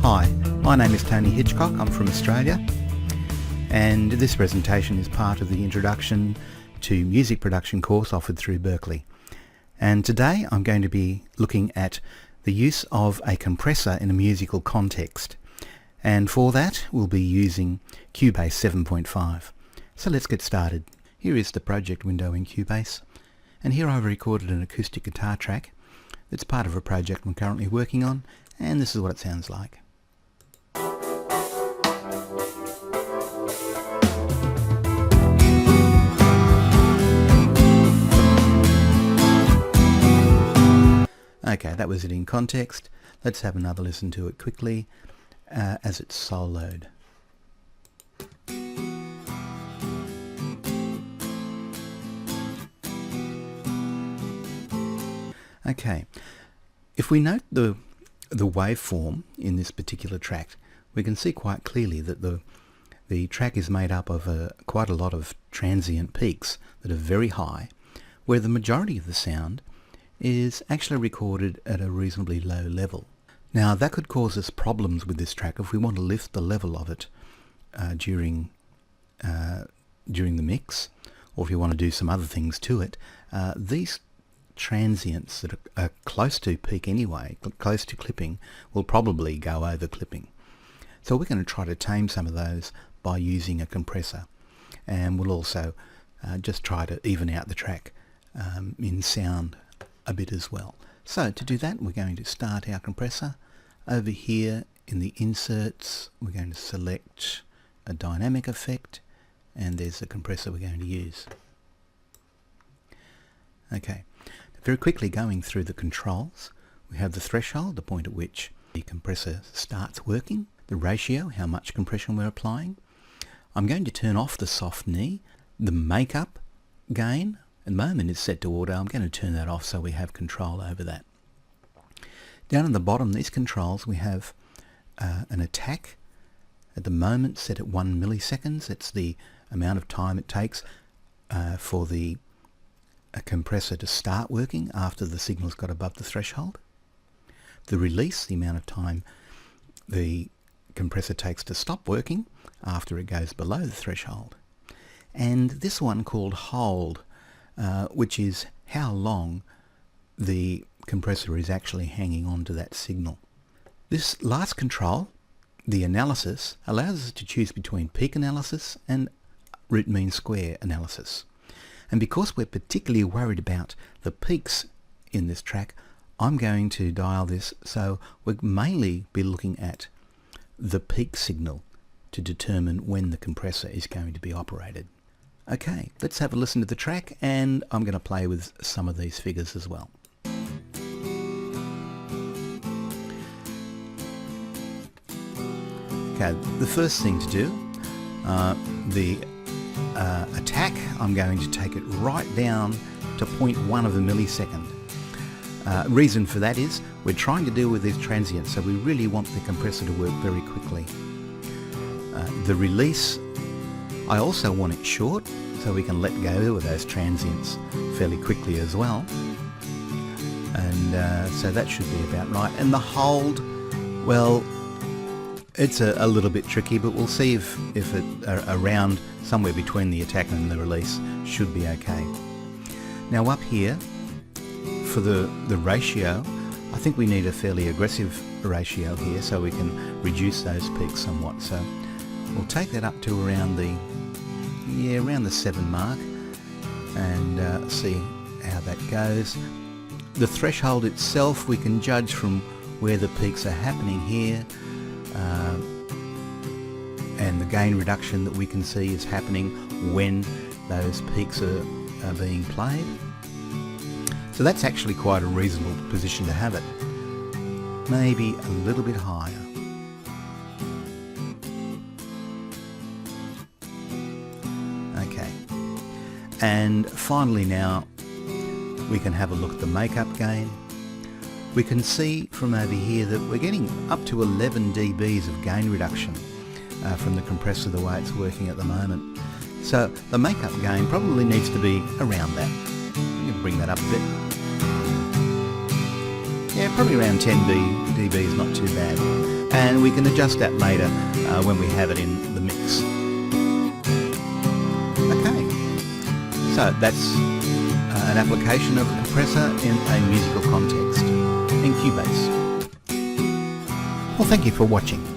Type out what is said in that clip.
Hi, my name is Tony Hitchcock. I'm from Australia, and this presentation is part of the Introduction to Music Production course offered through Berkeley. And today I'm going to be looking at the use of a compressor in a musical context. And for that we'll be using Cubase 7.5. So let's get started. Here is the project window in Cubase, and here I've recorded an acoustic guitar track that's part of a project I'm currently working on, and this is what it sounds like. Okay, that was it in context. Let's have another listen to it quickly as it's soloed. Okay, if we note the waveform in this particular track, we can see quite clearly that the track is made up of quite a lot of transient peaks that are very high, where the majority of the sound is actually recorded at a reasonably low level. Now that could cause us problems with this track if we want to lift the level of it during the mix, or if you want to do some other things to it. These transients that are close to peak anyway, close to clipping, will probably go over clipping. So we're going to try to tame some of those by using a compressor, and we'll also just try to even out the track in sound a bit as well. So to do that, we're going to start our compressor. Over here in the inserts, we're going to select a dynamic effect, and there's the compressor we're going to use. Okay, very quickly going through the controls, we have the threshold, the point at which the compressor starts working, the ratio, how much compression we're applying. I'm going to turn off the soft knee, the makeup gain. At the moment it's set to auto. I'm going to turn that off so we have control over that. Down at the bottom, these controls, we have an attack at the moment set at 1 milliseconds. It's the amount of time it takes for the compressor to start working after the signal's got above the threshold. The release, the amount of time the compressor takes to stop working after it goes below the threshold. And this one called hold, which is how long the compressor is actually hanging on to that signal. This last control, the analysis, allows us to choose between peak analysis and root mean square analysis. And because we're particularly worried about the peaks in this track, I'm going to dial this so we'll mainly be looking at the peak signal to determine when the compressor is going to be operated. Okay, let's have a listen to the track, and I'm going to play with some of these figures as well. Okay, the first thing to do, the attack, I'm going to take it right down to 0.1 of a millisecond. Reason for that is we're trying to deal with these transients, so we really want the compressor to work very quickly. The release, I also want it short so we can let go of those transients fairly quickly as well. And so that should be about right. And the hold, well, it's a little bit tricky, but we'll see if it around somewhere between the attack and the release should be okay. Now up here for the ratio, I think we need a fairly aggressive ratio here so we can reduce those peaks somewhat. So we'll take that up to around the 7 mark and see how that goes. The threshold itself, we can judge from where the peaks are happening here, and the gain reduction that we can see is happening when those peaks are being played. So that's actually quite a reasonable position to have it. Maybe a little bit higher. Okay. And finally now we can have a look at the makeup gain. We can see from over here that we're getting up to 11 dBs of gain reduction from the compressor the way it's working at the moment. So the makeup gain probably needs to be around that. You can bring that up a bit. Yeah, probably around 10 dB is not too bad. and we can adjust that later when we have it in the mix. Okay, so that's an application of a compressor in a musical context in Cubase. Well, thank you for watching.